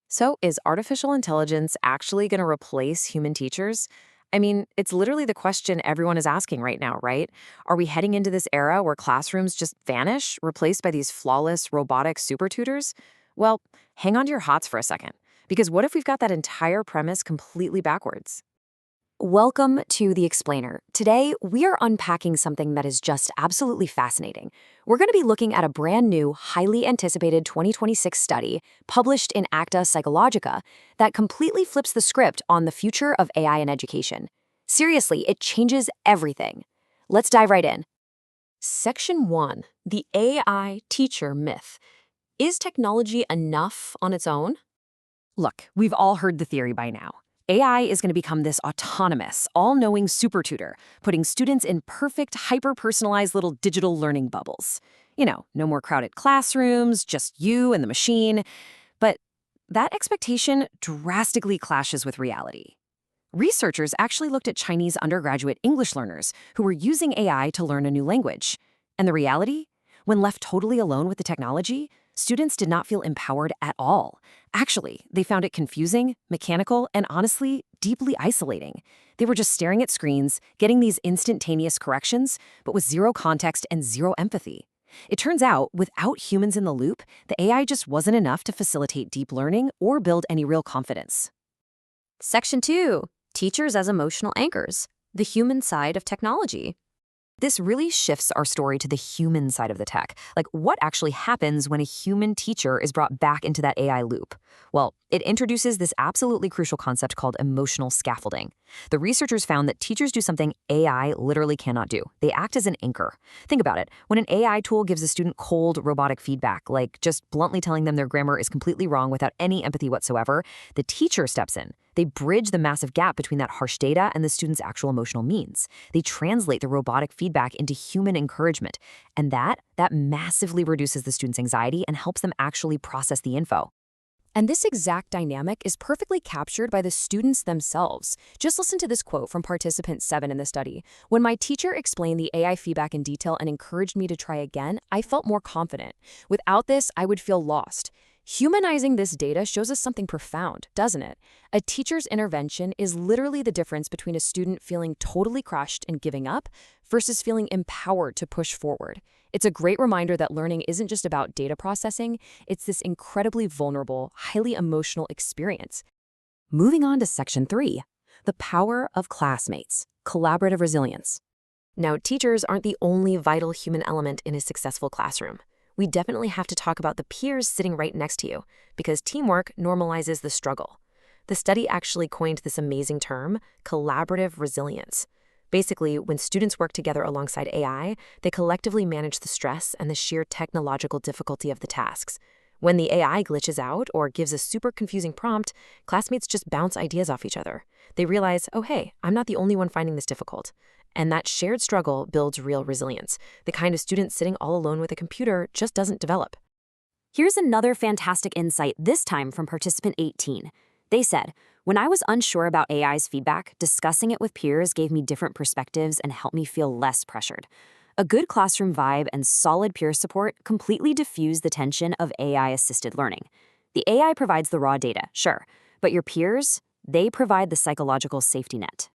So, is artificial intelligence actually going to replace human teachers? I mean, it's literally the question everyone is asking right now, right? Are we heading into this era where classrooms just vanish, replaced by these flawless robotic super tutors? Well, hang on to your hots for a second, because what if we've got that entire premise completely backwards? Welcome to The Explainer. Today, we are unpacking something that is just absolutely fascinating. We're going to be looking at a brand new, highly anticipated 2026 study published in Acta Psychologica that completely flips the script on the future of AI in education. Seriously, it changes everything. Let's dive right in. Section 1, the AI teacher myth. Is technology enough on its own? Look, we've all heard the theory by now. AI is going to become this autonomous, all-knowing super tutor, putting students in perfect, hyper-personalized little digital learning bubbles. No more crowded classrooms, just you and the machine. But that expectation drastically clashes with reality. Researchers actually looked at Chinese undergraduate English learners who were using AI to learn a new language. And the reality? When left totally alone with the technology, students did not feel empowered at all. Actually, they found it confusing, mechanical, and honestly, deeply isolating. They were just staring at screens, getting these instantaneous corrections, but with zero context and zero empathy. It turns out, without humans in the loop, the AI just wasn't enough to facilitate deep learning or build any real confidence. Section 2, teachers as emotional anchors, the human side of technology. This really shifts our story to the human side of the tech. Like, what actually happens when a human teacher is brought back into that AI loop? Well, it introduces this absolutely crucial concept called emotional scaffolding. The researchers found that teachers do something AI literally cannot do. They act as an anchor. Think about it. When an AI tool gives a student cold, robotic feedback, like just bluntly telling them their grammar is completely wrong without any empathy whatsoever, the teacher steps in. They bridge the massive gap between that harsh data and the student's actual emotional needs. They translate the robotic feedback into human encouragement, and that massively reduces the student's anxiety and helps them actually process the info. And this exact dynamic is perfectly captured by the students themselves. Just listen to this quote from participant 7 in the study. When my teacher explained the AI feedback in detail and encouraged me to try again, I felt more confident. Without this, I would feel lost. Humanizing this data shows us something profound, doesn't it? A teacher's intervention is literally the difference between a student feeling totally crushed and giving up versus feeling empowered to push forward. It's a great reminder that learning isn't just about data processing, it's this incredibly vulnerable, highly emotional experience. Moving on to Section 3, the power of classmates, collaborative resilience. Now, teachers aren't the only vital human element in a successful classroom. We definitely have to talk about the peers sitting right next to you, because teamwork normalizes the struggle. The study actually coined this amazing term, collaborative resilience. Basically, when students work together alongside AI, they collectively manage the stress and the sheer technological difficulty of the tasks. When the AI glitches out or gives a super confusing prompt, classmates just bounce ideas off each other. They realize, oh hey, I'm not the only one finding this difficult. And that shared struggle builds real resilience. The kind of student sitting all alone with a computer just doesn't develop. Here's another fantastic insight, this time from participant 18. They said, when I was unsure about AI's feedback, discussing it with peers gave me different perspectives and helped me feel less pressured. A good classroom vibe and solid peer support completely diffuse the tension of AI-assisted learning. The AI provides the raw data, sure, but your peers, they provide the psychological safety net.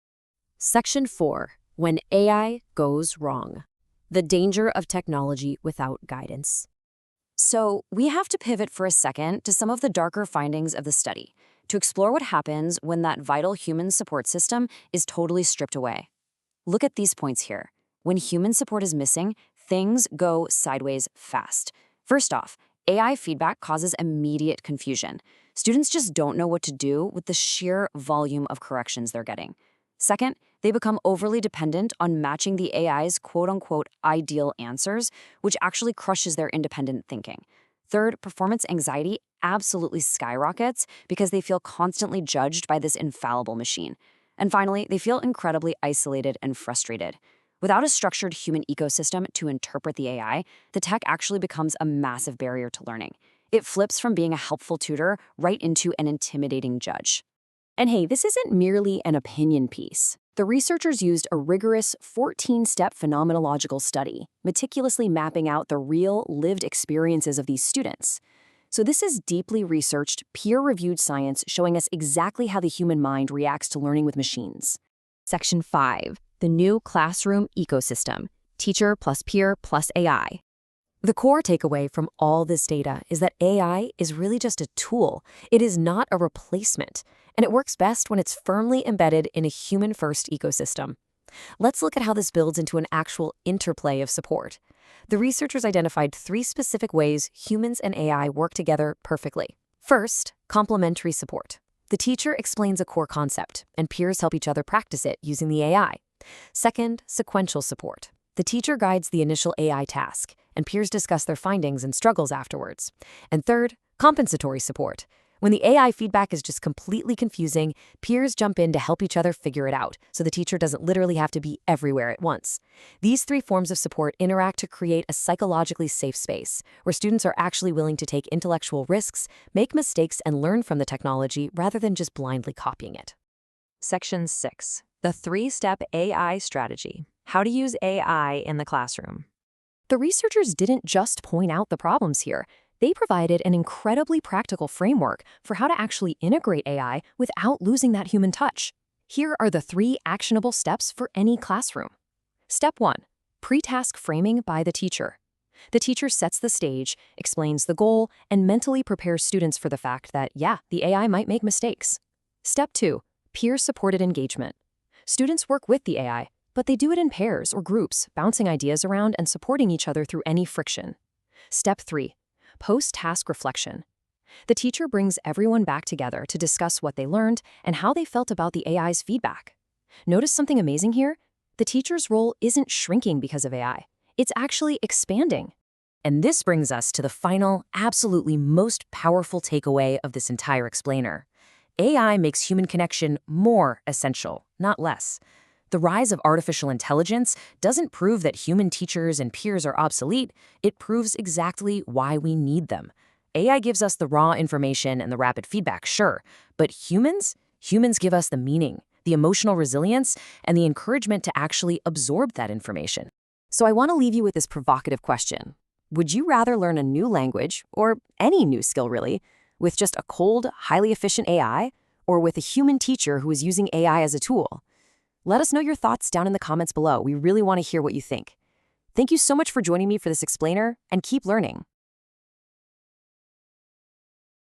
Section 4, when AI goes wrong. The danger of technology without guidance. So, we have to pivot for a second to some of the darker findings of the study to explore what happens when that vital human support system is totally stripped away. Look at these points here. When human support is missing, things go sideways fast. First off, AI feedback causes immediate confusion. Students just don't know what to do with the sheer volume of corrections they're getting. Second, they become overly dependent on matching the AI's quote-unquote ideal answers, which actually crushes their independent thinking. Third, performance anxiety absolutely skyrockets because they feel constantly judged by this infallible machine. And finally, they feel incredibly isolated and frustrated. Without a structured human ecosystem to interpret the AI, the tech actually becomes a massive barrier to learning. It flips from being a helpful tutor right into an intimidating judge. And hey, this isn't merely an opinion piece. The researchers used a rigorous 14-step phenomenological study, meticulously mapping out the real, lived experiences of these students. So this is deeply researched, peer-reviewed science showing us exactly how the human mind reacts to learning with machines. Section 5, the new classroom ecosystem, teacher plus peer plus AI. The core takeaway from all this data is that AI is really just a tool. It is not a replacement, and it works best when it's firmly embedded in a human-first ecosystem. Let's look at how this builds into an actual interplay of support. The researchers identified 3 specific ways humans and AI work together perfectly. First, complementary support. The teacher explains a core concept, and peers help each other practice it using the AI. Second, sequential support. The teacher guides the initial AI task, and peers discuss their findings and struggles afterwards. And third, compensatory support. When the AI feedback is just completely confusing, peers jump in to help each other figure it out, so the teacher doesn't literally have to be everywhere at once. These 3 forms of support interact to create a psychologically safe space, where students are actually willing to take intellectual risks, make mistakes, and learn from the technology rather than just blindly copying it. Section 6, the 3-step AI strategy, how to use AI in the classroom. The researchers didn't just point out the problems here. They provided an incredibly practical framework for how to actually integrate AI without losing that human touch. Here are the 3 actionable steps for any classroom. Step 1, pre-task framing by the teacher. The teacher sets the stage, explains the goal, and mentally prepares students for the fact that, the AI might make mistakes. Step 2, peer-supported engagement. Students work with the AI, but they do it in pairs or groups, bouncing ideas around and supporting each other through any friction. Step 3, post-task reflection. The teacher brings everyone back together to discuss what they learned and how they felt about the AI's feedback. Notice something amazing here? The teacher's role isn't shrinking because of AI. It's actually expanding. And this brings us to the final, absolutely most powerful takeaway of this entire explainer. AI makes human connection more essential, not less. The rise of artificial intelligence doesn't prove that human teachers and peers are obsolete. It proves exactly why we need them. AI gives us the raw information and the rapid feedback, sure, but humans give us the meaning, the emotional resilience, and the encouragement to actually absorb that information. So I want to leave you with this provocative question. Would you rather learn a new language, or any new skill really, with just a cold, highly efficient AI, or with a human teacher who is using AI as a tool? Let us know your thoughts down in the comments below. We really want to hear what you think. Thank you so much for joining me for this explainer, and keep learning.